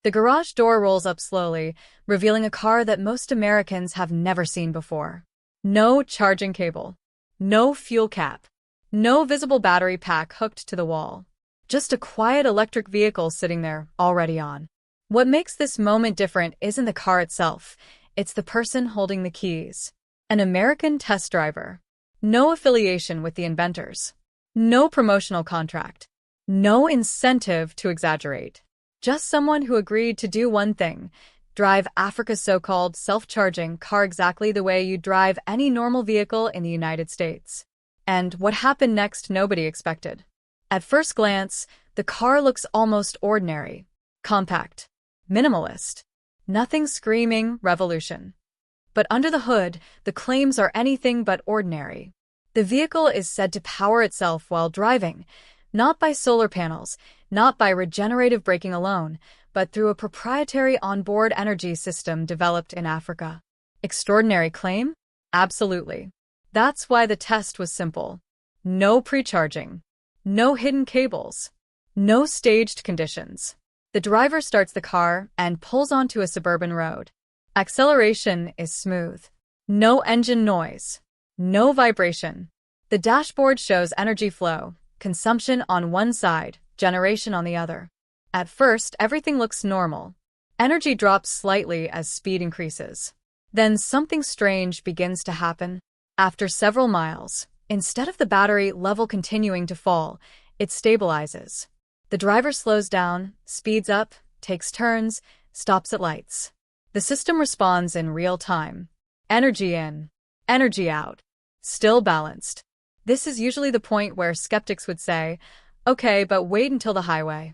The garage door rolls up slowly, revealing a car that most Americans have never seen before. No charging cable. No fuel cap. No visible battery pack hooked to the wall. Just a quiet electric vehicle sitting there, already on. What makes this moment different isn't the car itself, it's the person holding the keys. An American test driver. No affiliation with the inventors. No promotional contract. No incentive to exaggerate. Just someone who agreed to do one thing: drive Africa's so-called self-charging car exactly the way you drive any normal vehicle in the United States. And what happened next nobody expected. At first glance, the car looks almost ordinary. Compact. Minimalist. Nothing screaming revolution. But under the hood, the claims are anything but ordinary. The vehicle is said to power itself while driving, not by solar panels, not by regenerative braking alone, but through a proprietary onboard energy system developed in Africa. Extraordinary claim? Absolutely. That's why the test was simple. No pre-charging. No hidden cables. No staged conditions. The driver starts the car and pulls onto a suburban road. Acceleration is smooth. No engine noise. No vibration. The dashboard shows energy flow, consumption on one side, generation on the other. At first, everything looks normal. Energy drops slightly as speed increases. Then something strange begins to happen. After several miles, instead of the battery level continuing to fall, it stabilizes. The driver slows down, speeds up, takes turns, stops at lights. The system responds in real time. Energy in, energy out. Still balanced. This is usually the point where skeptics would say, okay, but wait until the highway.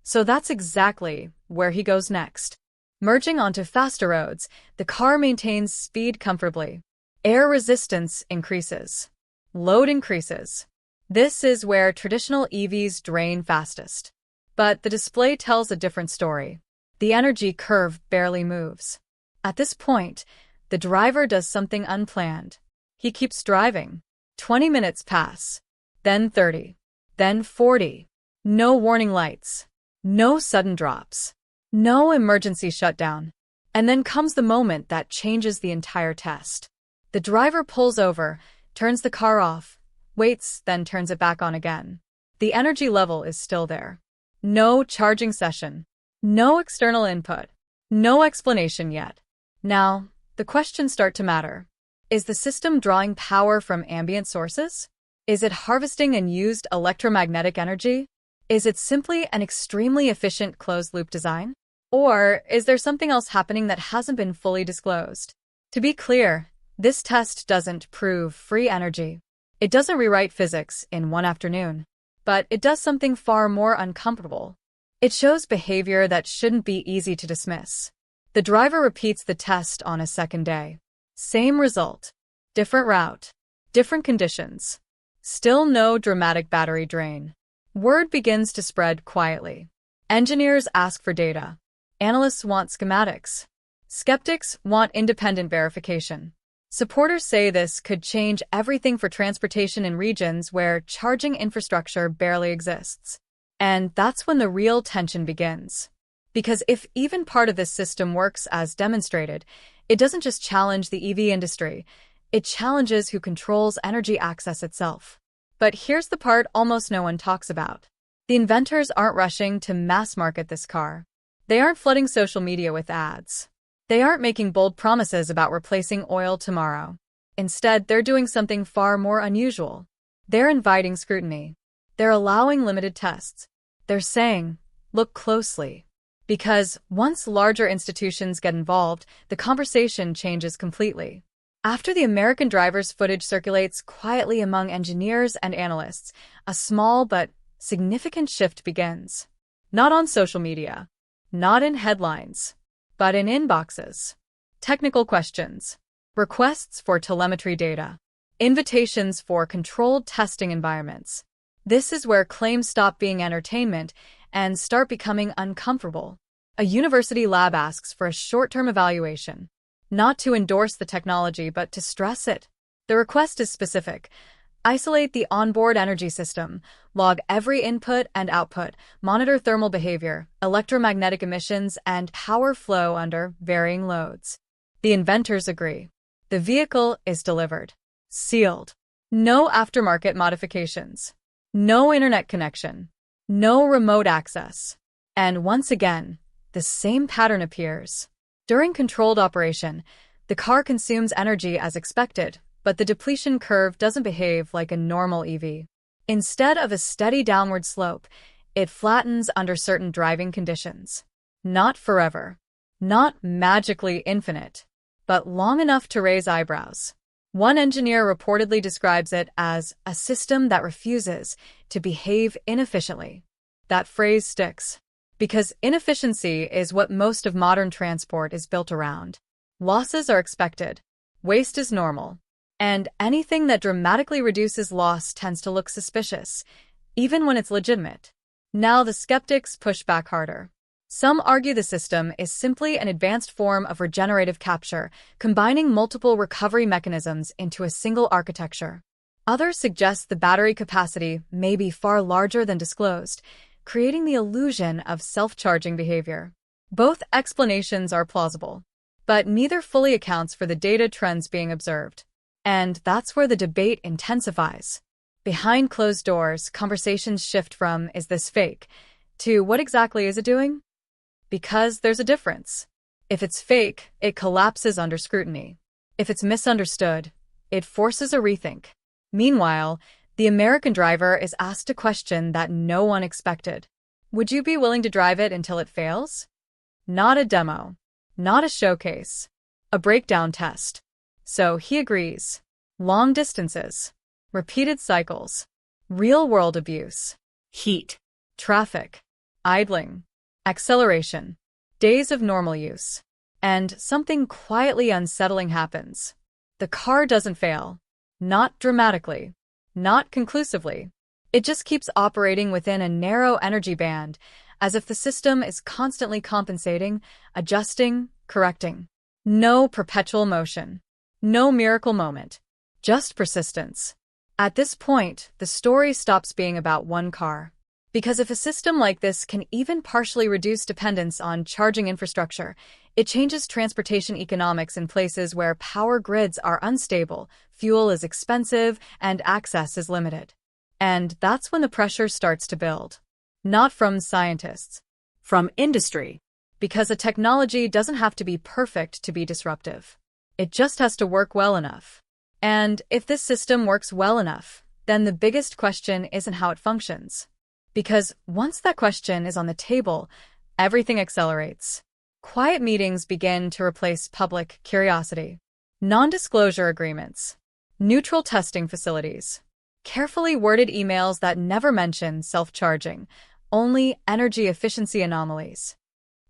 So that's exactly where he goes next. Merging onto faster roads, the car maintains speed comfortably. Air resistance increases. Load increases. This is where traditional EVs drain fastest. But the display tells a different story. The energy curve barely moves. At this point, the driver does something unplanned. He keeps driving. 20 minutes pass. Then 30. Then 40. No warning lights. No sudden drops. No emergency shutdown. And then comes the moment that changes the entire test. The driver pulls over, turns the car off, waits, then turns it back on again. The energy level is still there. No charging session. No external input. No explanation yet. Now, the questions start to matter. Is the system drawing power from ambient sources? Is it harvesting unused electromagnetic energy? Is it simply an extremely efficient closed-loop design? Or is there something else happening that hasn't been fully disclosed? To be clear, this test doesn't prove free energy. It doesn't rewrite physics in one afternoon. But it does something far more uncomfortable. It shows behavior that shouldn't be easy to dismiss. The driver repeats the test on a second day. Same result. Different route. Different conditions. Still no dramatic battery drain. Word begins to spread quietly. Engineers ask for data. Analysts want schematics. Skeptics want independent verification. Supporters say this could change everything for transportation in regions where charging infrastructure barely exists. And that's when the real tension begins. Because if even part of this system works as demonstrated, it doesn't just challenge the EV industry, it challenges who controls energy access itself. But here's the part almost no one talks about. The inventors aren't rushing to mass market this car. They aren't flooding social media with ads. They aren't making bold promises about replacing oil tomorrow. Instead, they're doing something far more unusual. They're inviting scrutiny. They're allowing limited tests. They're saying, look closely. Because once larger institutions get involved, the conversation changes completely. After the American driver's footage circulates quietly among engineers and analysts, a small but significant shift begins. Not on social media, not in headlines, but in inboxes. Technical questions, requests for telemetry data, invitations for controlled testing environments. This is where claims stop being entertainment and start becoming uncomfortable. A university lab asks for a short-term evaluation. Not to endorse the technology, but to stress it. The request is specific. Isolate the onboard energy system, log every input and output, monitor thermal behavior, electromagnetic emissions, and power flow under varying loads. The inventors agree. The vehicle is delivered. Sealed. No aftermarket modifications. No internet connection. No remote access. And once again, the same pattern appears. During controlled operation, the car consumes energy as expected, but the depletion curve doesn't behave like a normal EV. Instead of a steady downward slope, it flattens under certain driving conditions. Not forever. Not magically infinite, but long enough to raise eyebrows. One engineer reportedly describes it as a system that refuses to behave inefficiently. That phrase sticks, because inefficiency is what most of modern transport is built around. Losses are expected. Waste is normal. And anything that dramatically reduces loss tends to look suspicious, even when it's legitimate. Now the skeptics push back harder. Some argue the system is simply an advanced form of regenerative capture, combining multiple recovery mechanisms into a single architecture. Others suggest the battery capacity may be far larger than disclosed, creating the illusion of self-charging behavior. Both explanations are plausible, but neither fully accounts for the data trends being observed. And that's where the debate intensifies. Behind closed doors, conversations shift from, "Is this fake?" to, "What exactly is it doing?" Because there's a difference. If it's fake, it collapses under scrutiny. If it's misunderstood, it forces a rethink. Meanwhile, the American driver is asked a question that no one expected. Would you be willing to drive it until it fails? Not a demo. Not a showcase. A breakdown test. So he agrees. Long distances. Repeated cycles. Real-world abuse. Heat. Traffic. Idling. Acceleration. Days of normal use. And something quietly unsettling happens. The car doesn't fail. Not dramatically. Not conclusively. It just keeps operating within a narrow energy band, as if the system is constantly compensating, adjusting, correcting. No perpetual motion. No miracle moment. Just persistence. At this point, the story stops being about one car. Because if a system like this can even partially reduce dependence on charging infrastructure, it changes transportation economics in places where power grids are unstable, fuel is expensive, and access is limited. And that's when the pressure starts to build. Not from scientists, from industry. Because a technology doesn't have to be perfect to be disruptive. It just has to work well enough. And if this system works well enough, then the biggest question isn't how it functions. Because once that question is on the table, everything accelerates. Quiet meetings begin to replace public curiosity. Non-disclosure agreements. Neutral testing facilities. Carefully worded emails that never mention self-charging, only energy efficiency anomalies.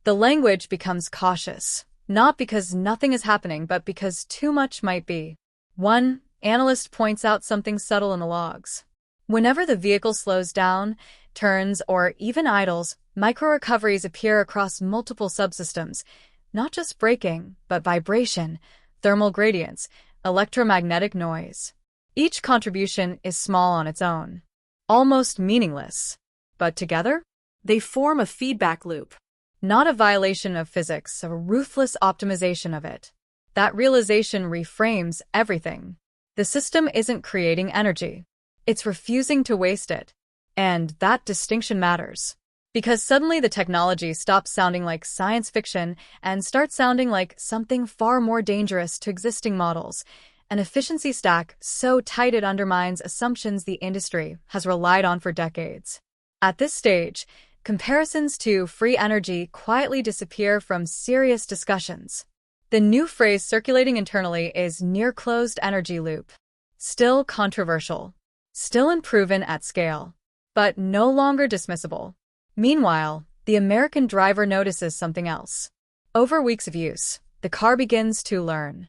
The language becomes cautious, not because nothing is happening, but because too much might be. One analyst points out something subtle in the logs. Whenever the vehicle slows down, turns, or even idles, micro-recoveries appear across multiple subsystems, not just braking, but vibration, thermal gradients, electromagnetic noise. Each contribution is small on its own, almost meaningless, but together, they form a feedback loop. Not a violation of physics, a ruthless optimization of it. That realization reframes everything. The system isn't creating energy. It's refusing to waste it. And that distinction matters. Because suddenly the technology stops sounding like science fiction and starts sounding like something far more dangerous to existing models. An efficiency stack so tight it undermines assumptions the industry has relied on for decades. At this stage, comparisons to free energy quietly disappear from serious discussions. The new phrase circulating internally is near-closed energy loop. Still controversial. Still unproven at scale. But no longer dismissible. Meanwhile, the American driver notices something else. Over weeks of use, the car begins to learn.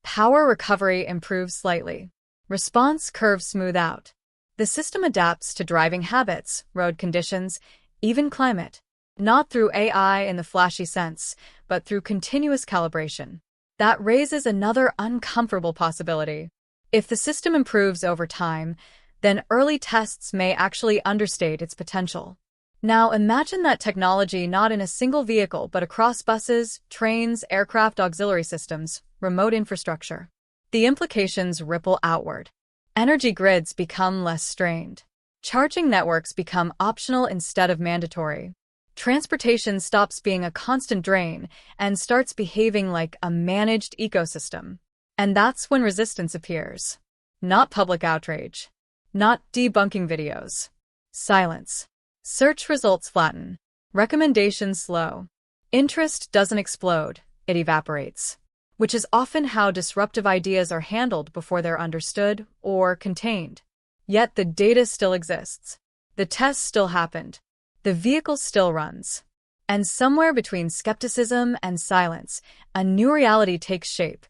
Power recovery improves slightly. Response curves smooth out. The system adapts to driving habits, road conditions, even climate. Not through AI in the flashy sense, but through continuous calibration. That raises another uncomfortable possibility. If the system improves over time, then early tests may actually understate its potential. Now imagine that technology not in a single vehicle but across buses, trains, aircraft auxiliary systems, remote infrastructure. The implications ripple outward. Energy grids become less strained. Charging networks become optional instead of mandatory. Transportation stops being a constant drain and starts behaving like a managed ecosystem. And that's when resistance appears. Not public outrage. Not debunking videos. Silence. Search results flatten. Recommendations slow. Interest doesn't explode, it evaporates. Which is often how disruptive ideas are handled before they're understood or contained. Yet the data still exists. The tests still happened. The vehicle still runs. And somewhere between skepticism and silence, a new reality takes shape.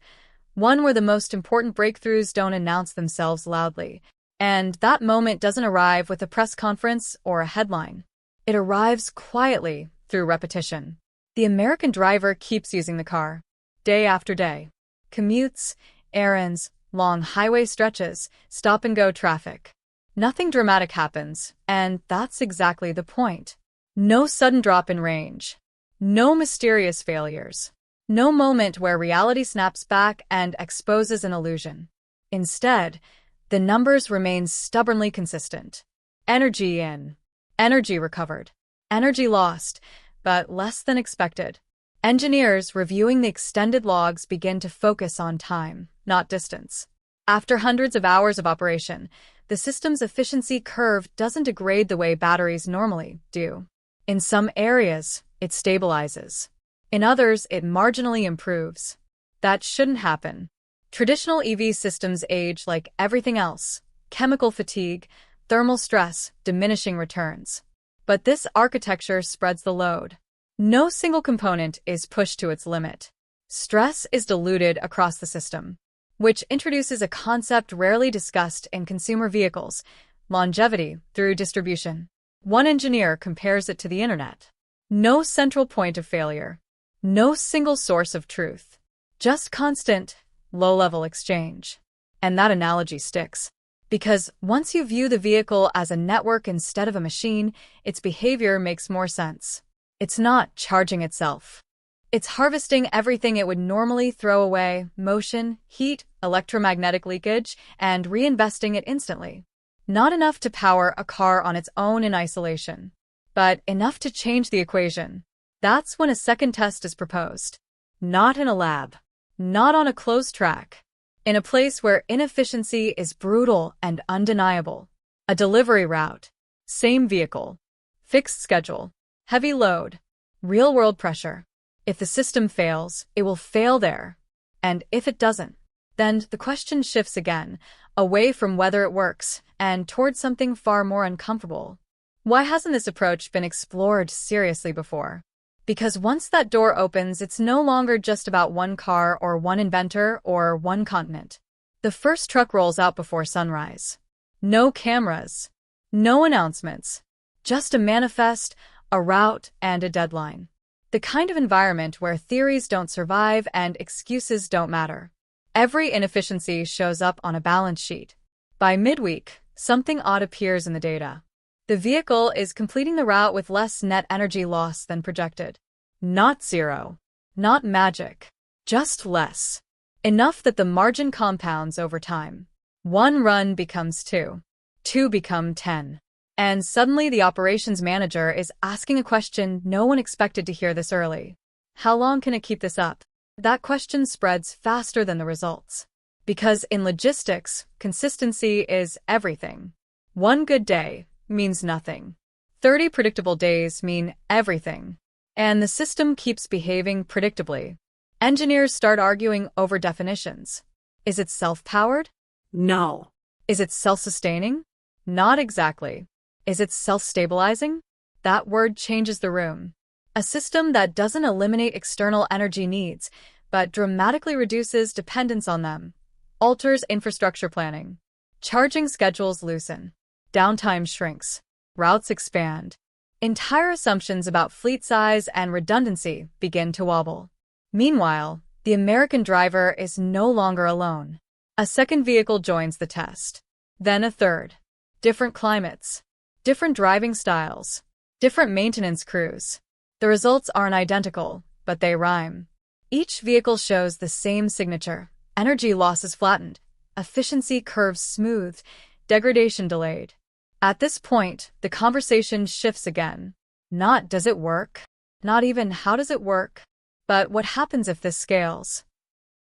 One where the most important breakthroughs don't announce themselves loudly. And that moment doesn't arrive with a press conference or a headline. It arrives quietly through repetition. The American driver keeps using the car, day after day. Commutes, errands, long highway stretches, stop-and-go traffic. Nothing dramatic happens, and that's exactly the point. No sudden drop in range. No mysterious failures. No moment where reality snaps back and exposes an illusion. Instead, the numbers remain stubbornly consistent. Energy in. Energy recovered. Energy lost, but less than expected. Engineers reviewing the extended logs begin to focus on time, not distance. After hundreds of hours of operation, the system's efficiency curve doesn't degrade the way batteries normally do. In some areas, it stabilizes. In others, it marginally improves. That shouldn't happen. Traditional EV systems age like everything else: chemical fatigue, thermal stress, diminishing returns. But this architecture spreads the load. No single component is pushed to its limit. Stress is diluted across the system, which introduces a concept rarely discussed in consumer vehicles: longevity through distribution. One engineer compares it to the internet. No central point of failure. No single source of truth. Just constant, low-level exchange. And that analogy sticks. Because once you view the vehicle as a network instead of a machine, its behavior makes more sense. It's not charging itself. It's harvesting everything it would normally throw away: motion, heat, electromagnetic leakage, and reinvesting it instantly. Not enough to power a car on its own in isolation, but enough to change the equation. That's when a second test is proposed. Not in a lab. Not on a closed track. In a place where inefficiency is brutal and undeniable. A delivery route. Same vehicle. Fixed schedule. Heavy load. Real-world pressure. If the system fails, it will fail there. And if it doesn't, then the question shifts again, away from whether it works and towards something far more uncomfortable. Why hasn't this approach been explored seriously before? Because once that door opens, it's no longer just about one car or one inventor or one continent. The first truck rolls out before sunrise. No cameras. No announcements. Just a manifest, a route, and a deadline. The kind of environment where theories don't survive and excuses don't matter. Every inefficiency shows up on a balance sheet. By midweek, something odd appears in the data. The vehicle is completing the route with less net energy loss than projected. Not zero. Not magic. Just less. Enough that the margin compounds over time. One run becomes two. Two become 10. And suddenly the operations manager is asking a question no one expected to hear this early. How long can it keep this up? That question spreads faster than the results. Because in logistics, consistency is everything. One good day means nothing. 30 predictable days mean everything. And the system keeps behaving predictably. Engineers start arguing over definitions. Is it self-powered? No. Is it self-sustaining? Not exactly. Is it self-stabilizing? That word changes the room. A system that doesn't eliminate external energy needs, but dramatically reduces dependence on them, alters infrastructure planning. Charging schedules loosen. Downtime shrinks. Routes expand. Entire assumptions about fleet size and redundancy begin to wobble. Meanwhile, the American driver is no longer alone. A second vehicle joins the test. Then a third. Different climates. Different driving styles. Different maintenance crews. The results aren't identical, but they rhyme. Each vehicle shows the same signature. Energy loss is flattened. Efficiency curves smoothed. Degradation delayed. At this point, the conversation shifts again. Not does it work? Not even how does it work? But what happens if this scales?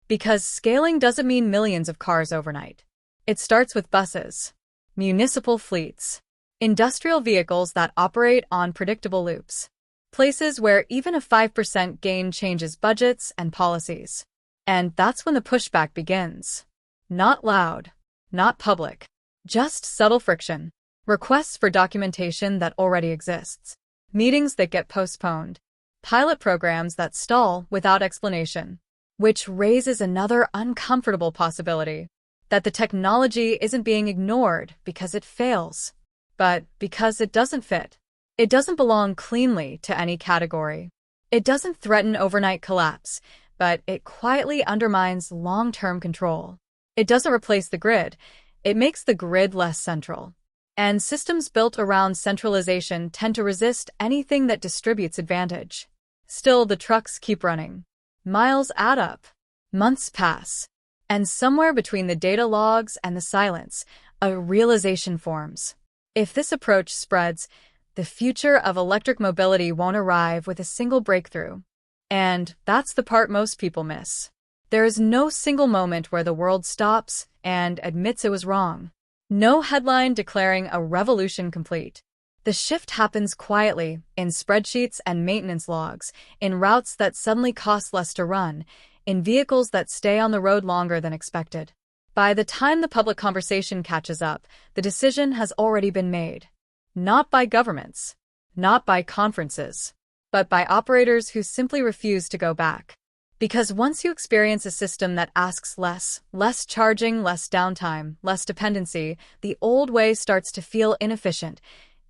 Because scaling doesn't mean millions of cars overnight. It starts with buses, municipal fleets, industrial vehicles that operate on predictable loops, places where even a 5% gain changes budgets and policies. And that's when the pushback begins. Not loud, not public, just subtle friction. Requests for documentation that already exists, meetings that get postponed, pilot programs that stall without explanation, which raises another uncomfortable possibility, that the technology isn't being ignored because it fails, but because it doesn't fit. It doesn't belong cleanly to any category. It doesn't threaten overnight collapse, but it quietly undermines long-term control. It doesn't replace the grid. It makes the grid less central. And systems built around centralization tend to resist anything that distributes advantage. Still, the trucks keep running. Miles add up. Months pass. And somewhere between the data logs and the silence, a realization forms. If this approach spreads, the future of electric mobility won't arrive with a single breakthrough. And that's the part most people miss. There is no single moment where the world stops and admits it was wrong. No headline declaring a revolution complete. The shift happens quietly, in spreadsheets and maintenance logs, in routes that suddenly cost less to run, in vehicles that stay on the road longer than expected. By the time the public conversation catches up, the decision has already been made. Not by governments, not by conferences, but by operators who simply refuse to go back. Because once you experience a system that asks less charging, less downtime, less dependency, the old way starts to feel inefficient,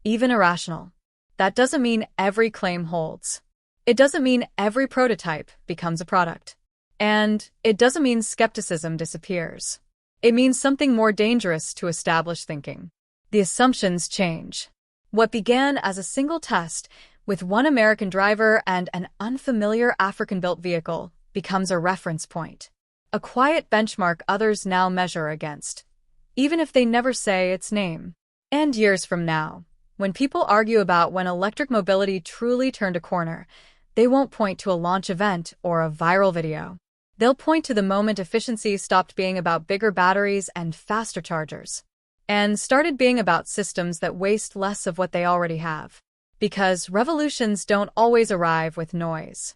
even irrational. That doesn't mean every claim holds. It doesn't mean every prototype becomes a product. And it doesn't mean skepticism disappears. It means something more dangerous to established thinking. The assumptions change. What began as a single test with one American driver and an unfamiliar African-built vehicle becomes a reference point, a quiet benchmark others now measure against, even if they never say its name. And years from now, when people argue about when electric mobility truly turned a corner, they won't point to a launch event or a viral video. They'll point to the moment efficiency stopped being about bigger batteries and faster chargers, and started being about systems that waste less of what they already have. Because revolutions don't always arrive with noise.